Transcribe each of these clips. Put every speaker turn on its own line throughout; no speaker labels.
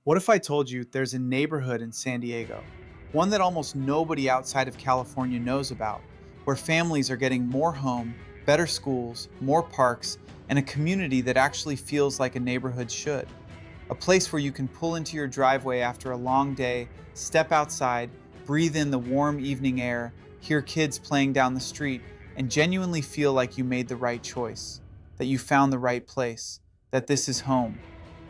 What if I told you there's a neighborhood in San Diego, one that almost nobody outside of California knows about, where families are getting more home, better schools, more parks, and a community that actually feels like a neighborhood should? A place where you can pull into your driveway after a long day, step outside, breathe in the warm evening air, hear kids playing down the street, and genuinely feel like you made the right choice, that you found the right place, that this is home.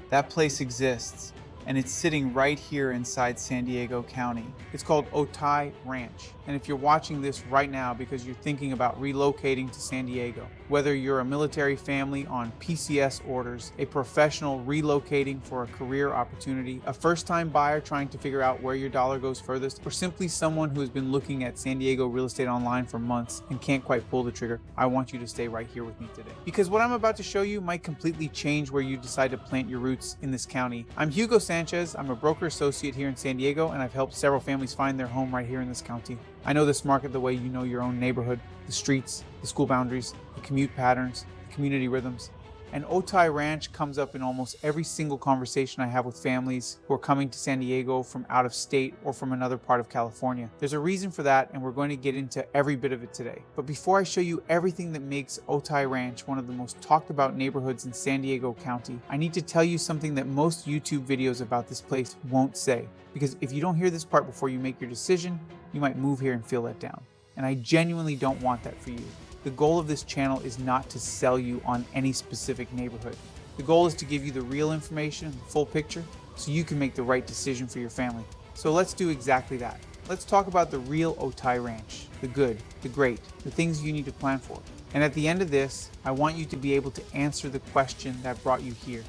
That place exists, and it's sitting right here inside San Diego County.
It's called Otay Ranch. And if you're watching this right now because you're thinking about relocating to San Diego, whether you're a military family on PCS orders, a professional relocating for a career opportunity, a first-time buyer trying to figure out where your dollar goes furthest, or simply someone who has been looking at San Diego real estate online for months and can't quite pull the trigger, I want you to stay right here with me today. Because what I'm about to show you might completely change where you decide to plant your roots in this county. I'm Hugo Sanchez. I'm a broker associate here in San Diego, and I've helped several families find their home right here in this county. I know this market the way you know your own neighborhood, the streets, the school boundaries, the commute patterns, the community rhythms. And Otay Ranch comes up in almost every single conversation I have with families who are coming to San Diego from out of state or from another part of California. There's a reason for that, and we're going to get into every bit of it today. But before I show you everything that makes Otay Ranch one of the most talked about neighborhoods in San Diego County, I need to tell you something that most YouTube videos about this place won't say. Because if you don't hear this part before you make your decision, you might move here and feel let down. And I genuinely don't want that for you. The goal of this channel is not to sell you on any specific neighborhood. The goal is to give you the real information, the full picture, so you can make the right decision for your family. So let's do exactly that. Let's talk about the real Otay Ranch, the good, the great, the things you need to plan for. And at the end of this, I want you to be able to answer the question that brought you here.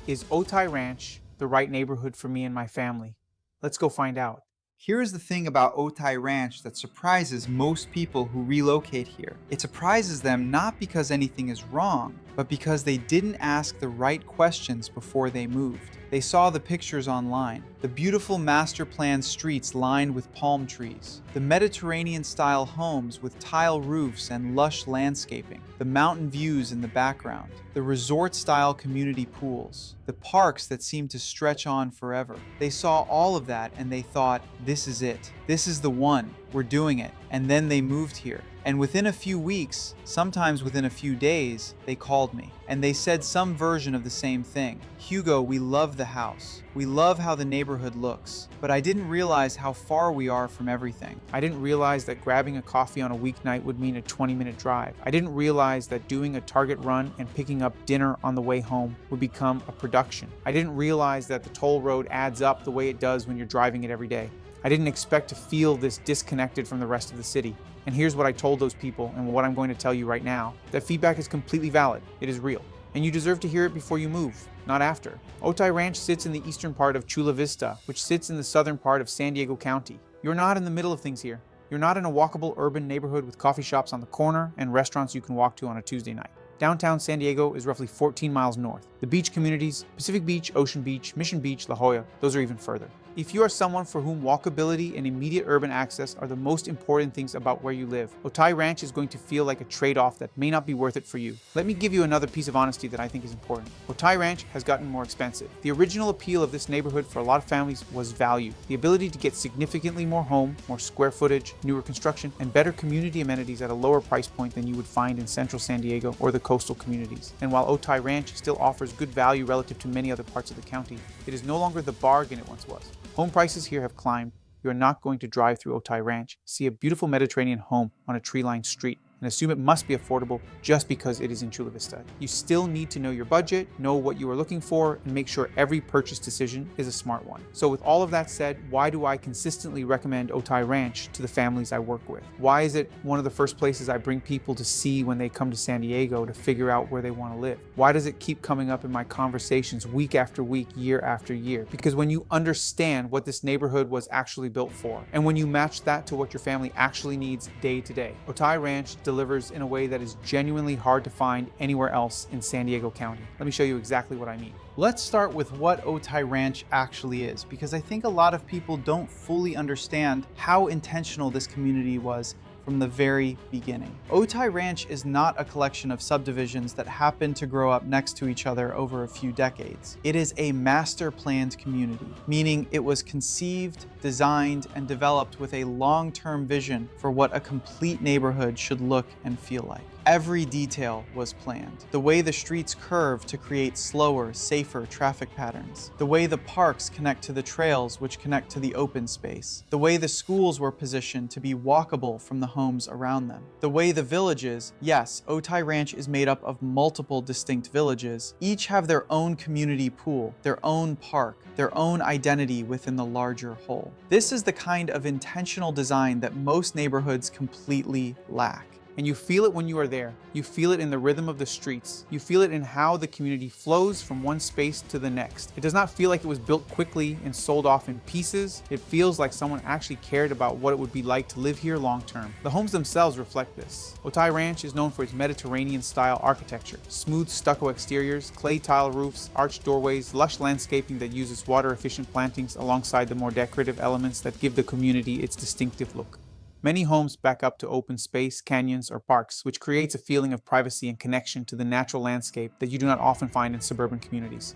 Is Otay Ranch the right neighborhood for me and my family? Let's go find out.
Here is the thing about Otay Ranch that surprises most people who relocate here. It surprises them not because anything is wrong, but because they didn't ask the right questions before they moved. They saw the pictures online, the beautiful master plan streets lined with palm trees, the Mediterranean-style homes with tile roofs and lush landscaping, the mountain views in the background, the resort-style community pools, the parks that seem to stretch on forever. They saw all of that and they thought, this is it. This is the one. We're doing it. And then they moved here. And within a few weeks, sometimes within a few days, they called me. And they said some version of the same thing. Hugo, we love the house. We love how the neighborhood looks. But I didn't realize how far we are from everything.
I didn't realize that grabbing a coffee on a weeknight would mean a 20-minute drive. I didn't realize that doing a Target run and picking up dinner on the way home would become a production. I didn't realize that the toll road adds up the way it does when you're driving it every day. I didn't expect to feel this disconnected from the rest of the city. And here's what I told those people and what I'm going to tell you right now. That feedback is completely valid. It is real. And you deserve to hear it before you move, not after. Otay Ranch sits in the eastern part of Chula Vista, which sits in the southern part of San Diego County. You're not in the middle of things here. You're not in a walkable urban neighborhood with coffee shops on the corner and restaurants you can walk to on a Tuesday night. Downtown San Diego is roughly 14 miles north. The beach communities, Pacific Beach, Ocean Beach, Mission Beach, La Jolla, those are even further. If you are someone for whom walkability and immediate urban access are the most important things about where you live, Otay Ranch is going to feel like a trade-off that may not be worth it for you. Let me give you another piece of honesty that I think is important. Otay Ranch has gotten more expensive. The original appeal of this neighborhood for a lot of families was value. The ability to get significantly more home, more square footage, newer construction, and better community amenities at a lower price point than you would find in central San Diego or the coastal communities. And while Otay Ranch still offers good value relative to many other parts of the county, it is no longer the bargain it once was. Home prices here have climbed. You are not going to drive through Otay Ranch, see a beautiful Mediterranean home on a tree-lined street, and assume it must be affordable just because it is in Chula Vista. You still need to know your budget, know what you are looking for, and make sure every purchase decision is a smart one. So with all of that said, why do I consistently recommend Otay Ranch to the families I work with? Why is it one of the first places I bring people to see when they come to San Diego to figure out where they want to live? Why does it keep coming up in my conversations week after week, year after year? Because when you understand what this neighborhood was actually built for, and when you match that to what your family actually needs day to day, Otay Ranch delivers in a way that is genuinely hard to find anywhere else in San Diego County. Let me show you exactly what I mean.
Let's start with what Otay Ranch actually is, because I think a lot of people don't fully understand how intentional this community was from the very beginning. Otay Ranch is not a collection of subdivisions that happen to grow up next to each other over a few decades. It is a master-planned community, meaning it was conceived, designed, and developed with a long-term vision for what a complete neighborhood should look and feel like. Every detail was planned. The way the streets curve to create slower, safer traffic patterns. The way the parks connect to the trails which connect to the open space. The way the schools were positioned to be walkable from the homes around them. The way the villages, yes, Otay Ranch is made up of multiple distinct villages, each have their own community pool, their own park, their own identity within the larger whole. This is the kind of intentional design that most neighborhoods completely lack.
And you feel it when you are there. You feel it in the rhythm of the streets. You feel it in how the community flows from one space to the next. It does not feel like it was built quickly and sold off in pieces. It feels like someone actually cared about what it would be like to live here long term. The homes themselves reflect this. Otay Ranch is known for its Mediterranean-style architecture. Smooth stucco exteriors, clay tile roofs, arched doorways, lush landscaping that uses water-efficient plantings alongside the more decorative elements that give the community its distinctive look. Many homes back up to open space, canyons, or parks, which creates a feeling of privacy and connection to the natural landscape that you do not often find in suburban communities.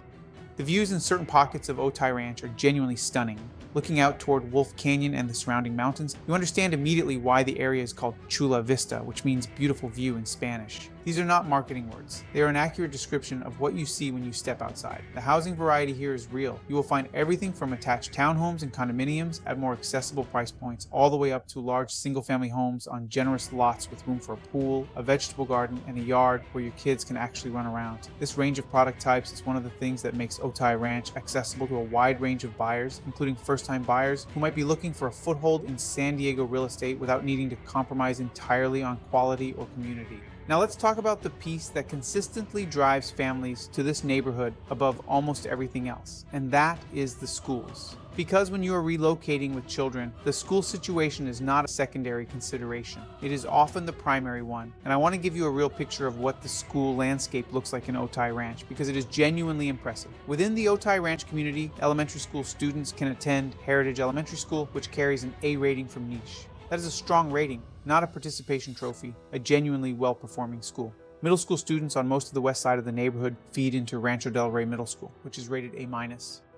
The views in certain pockets of Otay Ranch are genuinely stunning. Looking out toward Wolf Canyon and the surrounding mountains, you understand immediately why the area is called Chula Vista, which means beautiful view in Spanish. These are not marketing words. They are an accurate description of what you see when you step outside. The housing variety here is real. You will find everything from attached townhomes and condominiums at more accessible price points, all the way up to large single-family homes on generous lots with room for a pool, a vegetable garden, and a yard where your kids can actually run around. This range of product types is one of the things that makes Otay Ranch accessible to a wide range of buyers, including first-time buyers who might be looking for a foothold in San Diego real estate without needing to compromise entirely on quality or community. Now let's talk about the piece that consistently drives families to this neighborhood above almost everything else, and that is the schools. Because when you are relocating with children, the school situation is not a secondary consideration. It is often the primary one, and I want to give you a real picture of what the school landscape looks like in Otay Ranch because it is genuinely impressive. Within the Otay Ranch community, elementary school students can attend Heritage Elementary School, which carries an A rating from Niche. That is a strong rating, not a participation trophy, a genuinely well-performing school. Middle school students on most of the west side of the neighborhood feed into Rancho Del Rey Middle School, which is rated A-.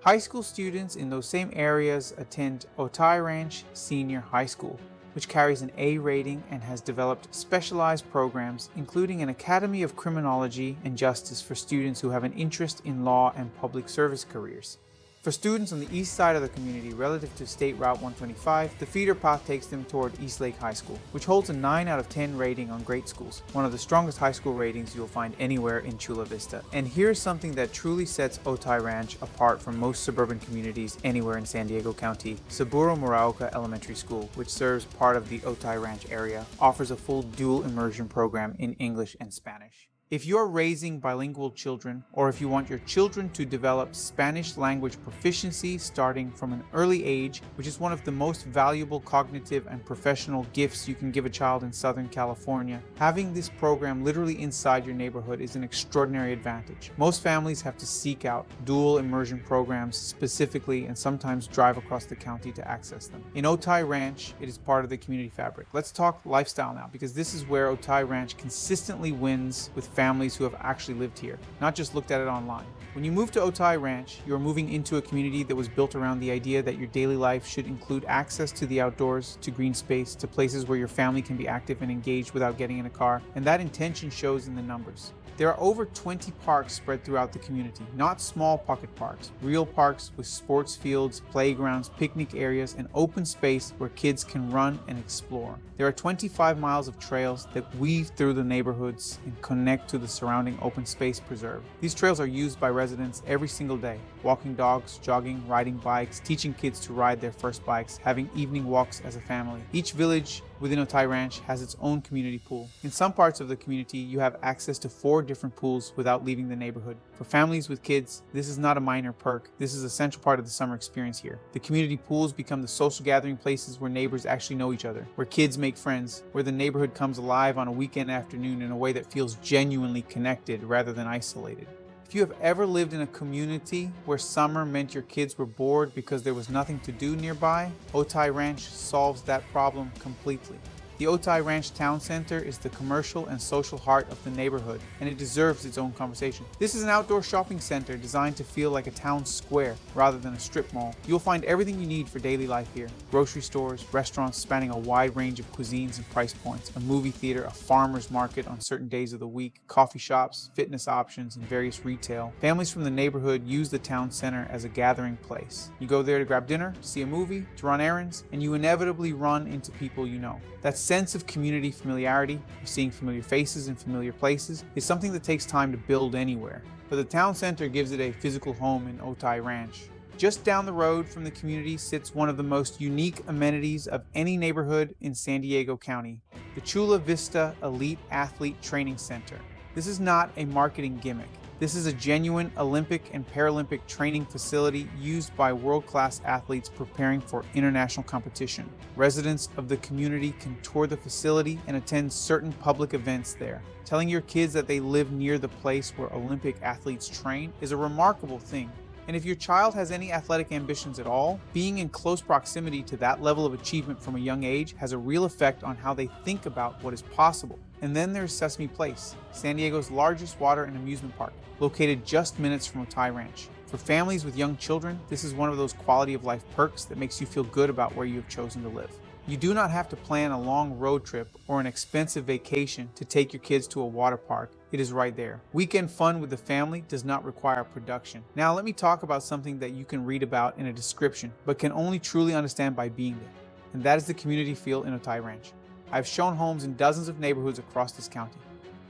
High school students in those same areas attend Otay Ranch Senior High School, which carries an A rating and has developed specialized programs, including an Academy of Criminology and Justice for students who have an interest in law and public service careers. For students on the east side of the community relative to State Route 125, the feeder path takes them toward East Lake High School, which holds a 9 out of 10 rating on Great Schools, one of the strongest high school ratings you'll find anywhere in Chula Vista. And here's something that truly sets Otay Ranch apart from most suburban communities anywhere in San Diego County. Saburo Muraoka Elementary School, which serves part of the Otay Ranch area, offers a full dual immersion program in English and Spanish. If you're raising bilingual children, or if you want your children to develop Spanish language proficiency starting from an early age, which is one of the most valuable cognitive and professional gifts you can give a child in Southern California, having this program literally inside your neighborhood is an extraordinary advantage. Most families have to seek out dual immersion programs specifically and sometimes drive across the county to access them. In Otay Ranch, it is part of the community fabric. Let's talk lifestyle now, because this is where Otay Ranch consistently wins with families who have actually lived here, not just looked at it online. When you move to Otay Ranch, you are moving into a community that was built around the idea that your daily life should include access to the outdoors, to green space, to places where your family can be active and engaged without getting in a car, and that intention shows in the numbers. There are over 20 parks spread throughout the community, not small pocket parks, real parks with sports fields, playgrounds, picnic areas, and open space where kids can run and explore. There are 25 miles of trails that weave through the neighborhoods and connect to the surrounding open space preserve. These trails are used by residents every single day, walking dogs, jogging, riding bikes, teaching kids to ride their first bikes, having evening walks as a family. Each village within Otay Ranch has its own community pool. In some parts of the community, you have access to 4 different pools without leaving the neighborhood. For families with kids, this is not a minor perk. This is an essential part of the summer experience here. The community pools become the social gathering places where neighbors actually know each other, where kids make friends, where the neighborhood comes alive on a weekend afternoon in a way that feels genuinely connected rather than isolated. If you have ever lived in a community where summer meant your kids were bored because there was nothing to do nearby, Otay Ranch solves that problem completely. The Otay Ranch Town Center is the commercial and social heart of the neighborhood, and it deserves its own conversation. This is an outdoor shopping center designed to feel like a town square rather than a strip mall. You'll find everything you need for daily life here. Grocery stores, restaurants spanning a wide range of cuisines and price points, a movie theater, a farmer's market on certain days of the week, coffee shops, fitness options, and various retail. Families from the neighborhood use the town center as a gathering place. You go there to grab dinner, see a movie, to run errands, and you inevitably run into people you know. That sense of community familiarity, of seeing familiar faces in familiar places, is something that takes time to build anywhere. But the town center gives it a physical home in Otay Ranch. Just down the road from the community sits one of the most unique amenities of any neighborhood in San Diego County, the Chula Vista Elite Athlete Training Center. This is not a marketing gimmick. This is a genuine Olympic and Paralympic training facility used by world-class athletes preparing for international competition. Residents of the community can tour the facility and attend certain public events there. Telling your kids that they live near the place where Olympic athletes train is a remarkable thing. And if your child has any athletic ambitions at all, being in close proximity to that level of achievement from a young age has a real effect on how they think about what is possible. And then there's Sesame Place, San Diego's largest water and amusement park, located just minutes from Otay Ranch. For families with young children, this is one of those quality of life perks that makes you feel good about where you have chosen to live. You do not have to plan a long road trip or an expensive vacation to take your kids to a water park. It is right there. Weekend fun with the family does not require production. Now let me talk about something that you can read about in a description, but can only truly understand by being there. And that is the community feel in Otay Ranch. I've shown homes in dozens of neighborhoods across this county.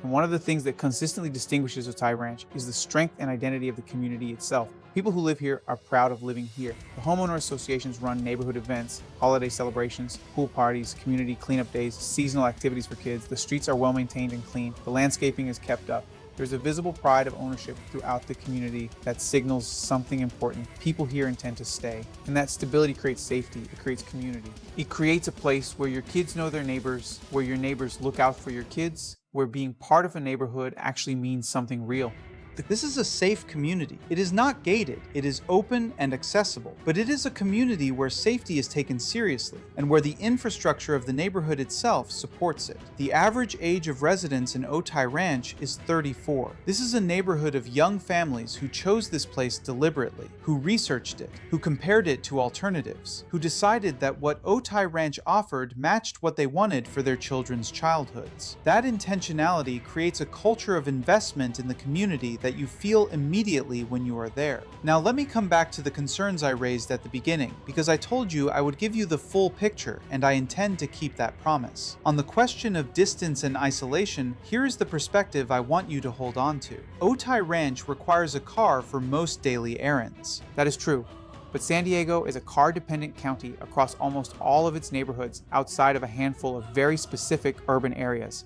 And one of the things that consistently distinguishes Otay Ranch is the strength and identity of the community itself. People who live here are proud of living here. The homeowner associations run neighborhood events, holiday celebrations, pool parties, community cleanup days, seasonal activities for kids. The streets are well maintained and clean. The landscaping is kept up. There's a visible pride of ownership throughout the community that signals something important. People here intend to stay. And that stability creates safety. It creates community. It creates a place where your kids know their neighbors, where your neighbors look out for your kids, where being part of a neighborhood actually means something real.
This is a safe community. It is not gated, it is open and accessible, but it is a community where safety is taken seriously and where the infrastructure of the neighborhood itself supports it. The average age of residents in Otay Ranch is 34. This is a neighborhood of young families who chose this place deliberately, who researched it, who compared it to alternatives, who decided that what Otay Ranch offered matched what they wanted for their children's childhoods. That intentionality creates a culture of investment in the community that you feel immediately when you are there. Now let me come back to the concerns I raised at the beginning, because I told you I would give you the full picture, and I intend to keep that promise. On the question of distance and isolation, here is the perspective I want you to hold on to. Otay Ranch requires a car for most daily errands.
That is true. But San Diego is a car-dependent county across almost all of its neighborhoods outside of a handful of very specific urban areas.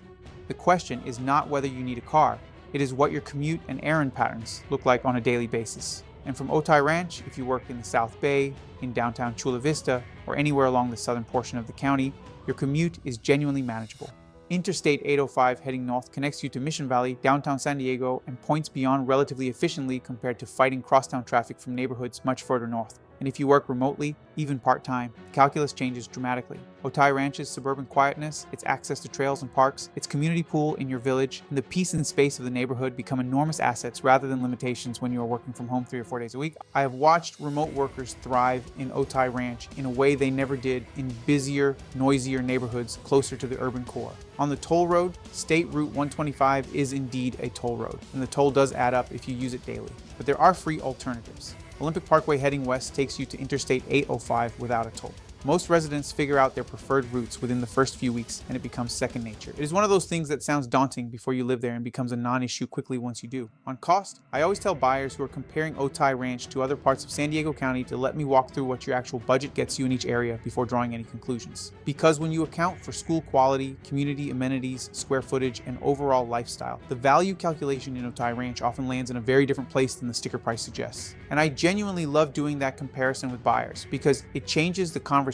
The question is not whether you need a car. It is what your commute and errand patterns look like on a daily basis. And from Otay Ranch, if you work in the South Bay, in downtown Chula Vista, or anywhere along the southern portion of the county, your commute is genuinely manageable. Interstate 805 heading north connects you to Mission Valley, downtown San Diego, and points beyond relatively efficiently compared to fighting crosstown traffic from neighborhoods much further north. And if you work remotely, even part-time, the calculus changes dramatically. Otay Ranch's suburban quietness, its access to trails and parks, its community pool in your village, and the peace and space of the neighborhood become enormous assets rather than limitations when you are working from home 3 or 4 days a week. I have watched remote workers thrive in Otay Ranch in a way they never did in busier, noisier neighborhoods closer to the urban core. On the toll road, State Route 125 is indeed a toll road, and the toll does add up if you use it daily. But there are free alternatives. Olympic Parkway heading west takes you to Interstate 805 without a toll. Most residents figure out their preferred routes within the first few weeks, and it becomes second nature. It is one of those things that sounds daunting before you live there and becomes a non-issue quickly once you do. On cost, I always tell buyers who are comparing Otay Ranch to other parts of San Diego County to let me walk through what your actual budget gets you in each area before drawing any conclusions. Because when you account for school quality, community amenities, square footage, and overall lifestyle, the value calculation in Otay Ranch often lands in a very different place than the sticker price suggests. And I genuinely love doing that comparison with buyers because it changes the conversation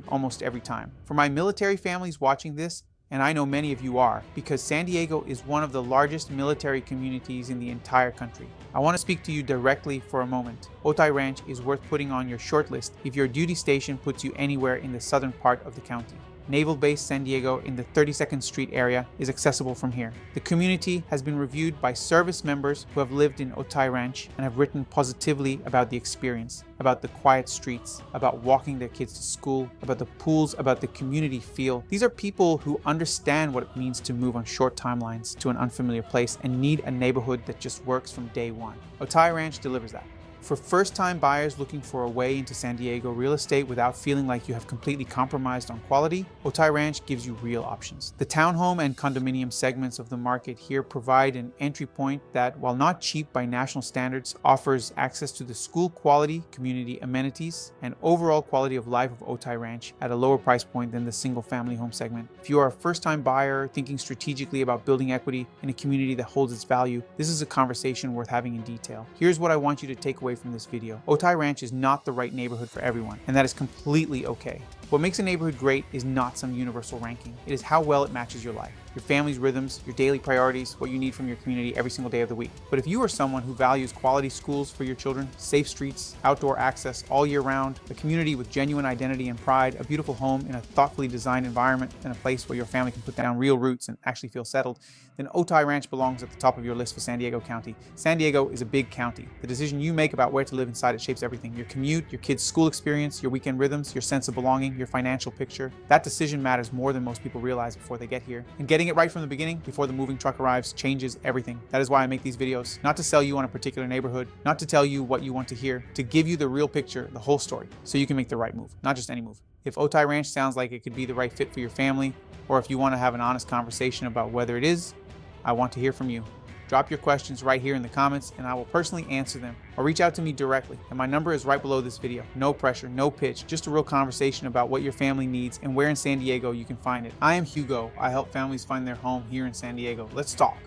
almost every time. For my military families watching this, and I know many of you are, because San Diego is one of the largest military communities in the entire country. I want to speak to you directly for a moment. Otay Ranch is worth putting on your short list if your duty station puts you anywhere in the southern part of the county. Naval Base San Diego in the 32nd Street area is accessible from here. The community has been reviewed by service members who have lived in Otay Ranch and have written positively about the experience, about the quiet streets, about walking their kids to school, about the pools, about the community feel. These are people who understand what it means to move on short timelines to an unfamiliar place and need a neighborhood that just works from day one. Otay Ranch delivers that. For first-time buyers looking for a way into San Diego real estate without feeling like you have completely compromised on quality, Otay Ranch gives you real options. The townhome and condominium segments of the market here provide an entry point that, while not cheap by national standards, offers access to the school quality, community amenities, and overall quality of life of Otay Ranch at a lower price point than the single-family home segment. If you are a first-time buyer thinking strategically about building equity in a community that holds its value, this is a conversation worth having in detail. Here's what I want you to take away from this video. Otay Ranch is not the right neighborhood for everyone, and that is completely okay. What makes a neighborhood great is not some universal ranking. It is how well it matches your life, your family's rhythms, your daily priorities, what you need from your community every single day of the week. But if you are someone who values quality schools for your children, safe streets, outdoor access all year round, a community with genuine identity and pride, a beautiful home in a thoughtfully designed environment, and a place where your family can put down real roots and actually feel settled, then Otay Ranch belongs at the top of your list for San Diego County. San Diego is a big county. The decision you make about where to live inside it shapes everything. Your commute, your kids' school experience, your weekend rhythms, your sense of belonging, your financial picture. That decision matters more than most people realize before they get here. And getting it right from the beginning, before the moving truck arrives, changes everything. That is why I make these videos. Not to sell you on a particular neighborhood, not to tell you what you want to hear, to give you the real picture, the whole story, so you can make the right move, not just any move. If Otay Ranch sounds like it could be the right fit for your family, or if you want to have an honest conversation about whether it is, I want to hear from you. Drop your questions right here in the comments and I will personally answer them, or reach out to me directly. And my number is right below this video. No pressure, no pitch, just a real conversation about what your family needs and where in San Diego you can find it. I am Hugo. I help families find their home here in San Diego. Let's talk.